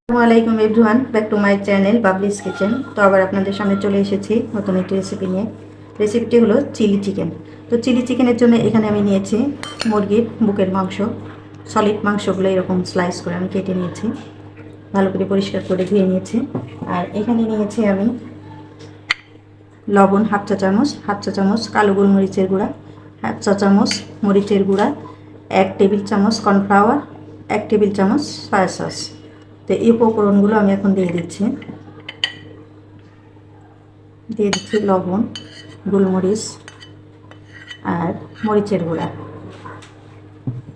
আসসালামু আলাইকুম everyone, back to my channel Babli's kitchen. তো আবার আপনাদের সামনে চলে এসেছি নতুন একটি রেসিপি নিয়ে। রেসিপিটি হলো চিলি চিকেন। তো চিলি চিকেনের জন্য এখানে আমি নিয়েছি মুরগির বুকের মাংস। সলিড মাংসগুলো এরকম স্লাইস করে আমি কেটে নিয়েছি, ভালো করে পরিষ্কার করে ধুয়ে নিয়েছি। আর এখানে নিয়েছি আমি লবণ হাফ চা চামচ কালো গোলমরিচের গুঁড়া, হাফ চা চামচ মরিচের গুঁড়া, 1 টেবিল চামচ কর্নফ্লাওয়ার, 1 টেবিল চামচ সয়া সস। তো এই উপকরণগুলো আমি এখন দিয়ে দিচ্ছি লবণ, গোলমরিচ আর মরিচের গুঁড়া,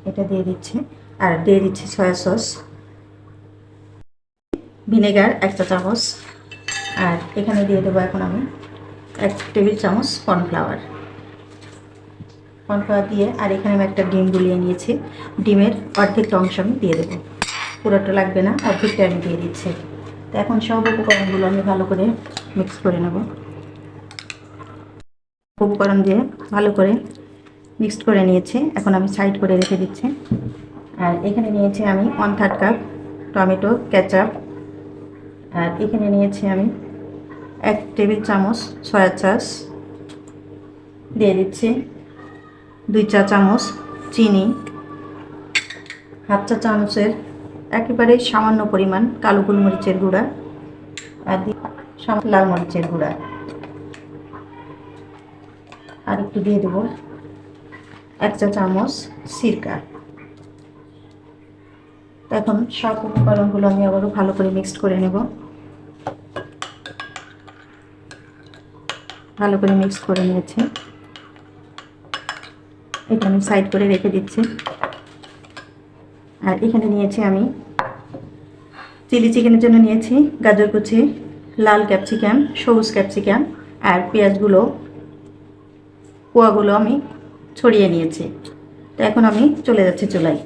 এটা দিয়ে দিচ্ছি। আর দিয়ে দিচ্ছি সয়া সস, ভিনেগার 1 চা চামচ। আর এখানে দিয়ে দেবো এখন আমি 1 টেবিল চামচ কর্নফ্লাওয়ার দিয়ে, আর এখানে আমি একটা ডিম গুলিয়ে নিয়েছি। ডিমের অর্ধেকটা অংশ আমি দিয়ে দেবো, পুরোটা লাগবে না, অর্ধেকটা আমি দিয়ে দিচ্ছি। তো এখন সব উপকরণগুলো আমি ভালো করে মিক্স করে নেব। উপকরণ দিয়ে ভালো করে মিক্সড করে নিয়েছি, এখন আমি সাইড করে রেখে দিচ্ছি। আর এখানে নিয়েছি আমি 1/3 কাপ টমেটো কেচাপ। আর এখানে নিয়েছি আমি 1 টেবিল চামচ সয়া সস দিয়ে দিচ্ছি, 2 চা চামচ চিনি, হাফ চা চামচের একেবারে সামান্য পরিমাণ কালো গোলমরিচের গুঁড়া, আর লাল মরিচের গুঁড়া। আর একটু দিয়ে দেবো 1 চা চামচ সিরকা। এখন সব উপকরণগুলো আমি আবারও ভালো করে মিক্সড করে নেব। ভালো করে মিক্সড করে নিয়েছি, এটা আমি সাইড করে রেখে দিচ্ছি। আর এখানে নিয়েছি আমি চিলি চিকেনের জন্য নিয়েছি গাজর কুচি, লাল ক্যাপসিকাম, সবুজ ক্যাপসিকাম আর পেঁয়াজগুলো কোয়াগুলো আমি ছড়িয়ে নিয়েছি। তো এখন আমি চলে যাচ্ছি চুলায়।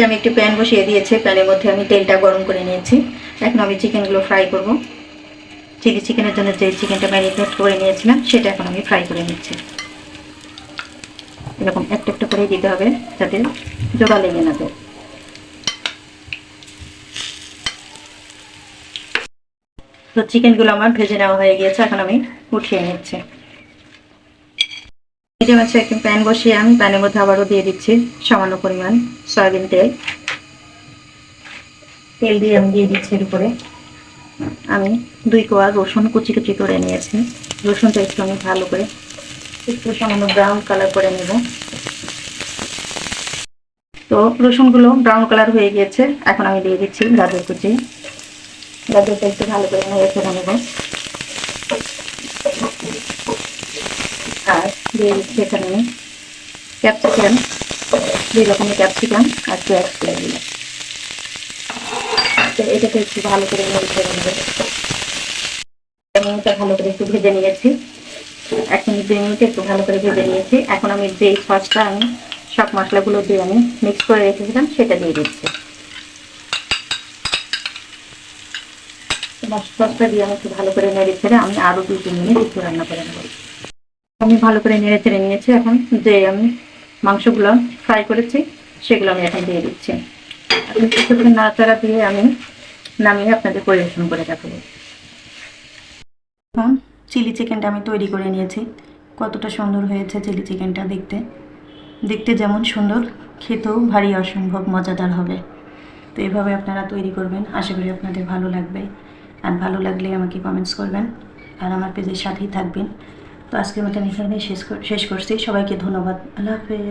আমি একটি প্যান বসিয়ে দিয়েছি, প্যানের মধ্যে আমি তেলটা গরম করে নিয়েছি। এখন আমি চিকেনগুলো ফ্রাই করব। চিলি চিকেনের জন্য যে চিকেনটা ম্যারিনেট করে নিয়েছিলাম সেটা এখন আমি ফ্রাই করে নিচ্ছি। এরকম একটা একটা করে দিতে হবে যাতে জোড়া লেগে না যায়। তো চিকেনগুলো আমার ভেজে নেওয়া হয়ে গিয়েছে, এখন আমি উঠিয়ে নিচ্ছি। মিডিয়াম আছে একটি প্যান বসিয়ে আমি প্যানের মধ্যে আবারও দিয়ে দিচ্ছি সামান্য পরিমাণ সয়াবিন তেল। তেল দিয়ে আমি দিয়ে দিচ্ছি এর উপরে আমি 2 কোয়া রসুন কুচি কুচি করে নিয়েছি। রসুনটা একটু আমি ভালো করে একটু সামান্য ব্রাউন কালার করে নেব। তো রসুনগুলো ব্রাউন কালার হয়ে গিয়েছে, এখন আমি দিয়ে দিচ্ছি গাজর কুচি। গাজরটা একটু ভালো করে নেড়ে ফেলে নেব। আর দিয়ে দিচ্ছি এখানে আমি ক্যাপসিকাম, 2 রকমের ক্যাপসিকাম আর পেঁয়াজ করে দিলাম। তো এটাকে একটু ভালো করে নেড়ে ফেলে নেব। এটা ভালো করে একটু ভেজে নিয়েছি, 1 মিনিট 2 মিনিট একটু ভালো করে ভেজে নিয়েছি। এখন আমি যে সসটা আমি সব মশলাগুলো দিয়ে আমি মিক্স করে রেখেছিলাম সেটা দিয়ে দিচ্ছি। সসটা দিয়ে আমি একটু ভালো করে নেড়ে ছেড়ে আমি আরও 2-3 মিনিট একটু রান্না করে নেব। আমি ভালো করে নেড়ে ছেড়ে নিয়েছি, এখন যে আমি মাংসগুলো ফ্রাই করেছি সেগুলো আমি এখন দিয়ে দিচ্ছি। এখন কিছুক্ষণ নাড়াচাড়া দিয়ে আমি নামিয়ে আপনাদের পরিবেশন করে দেখাবো। এখন চিলি চিকেনটা আমি তৈরি করে নিয়েছি। কতটা সুন্দর হয়েছে চিলি চিকেনটা দেখতে। দেখতে যেমন সুন্দর, খেতেও ভারী অসম্ভব মজাদার হবে। তো এইভাবে আপনারা তৈরি করবেন, আশা করি আপনাদের ভালো লাগবে। আর ভালো লাগলে আমাকে কমেন্টস করবেন আর আমার পেজের সাথেই থাকবেন। তো আজকের মতন এখানে শেষ করছি। সবাইকে ধন্যবাদ। আল্লাহ হাফেজ।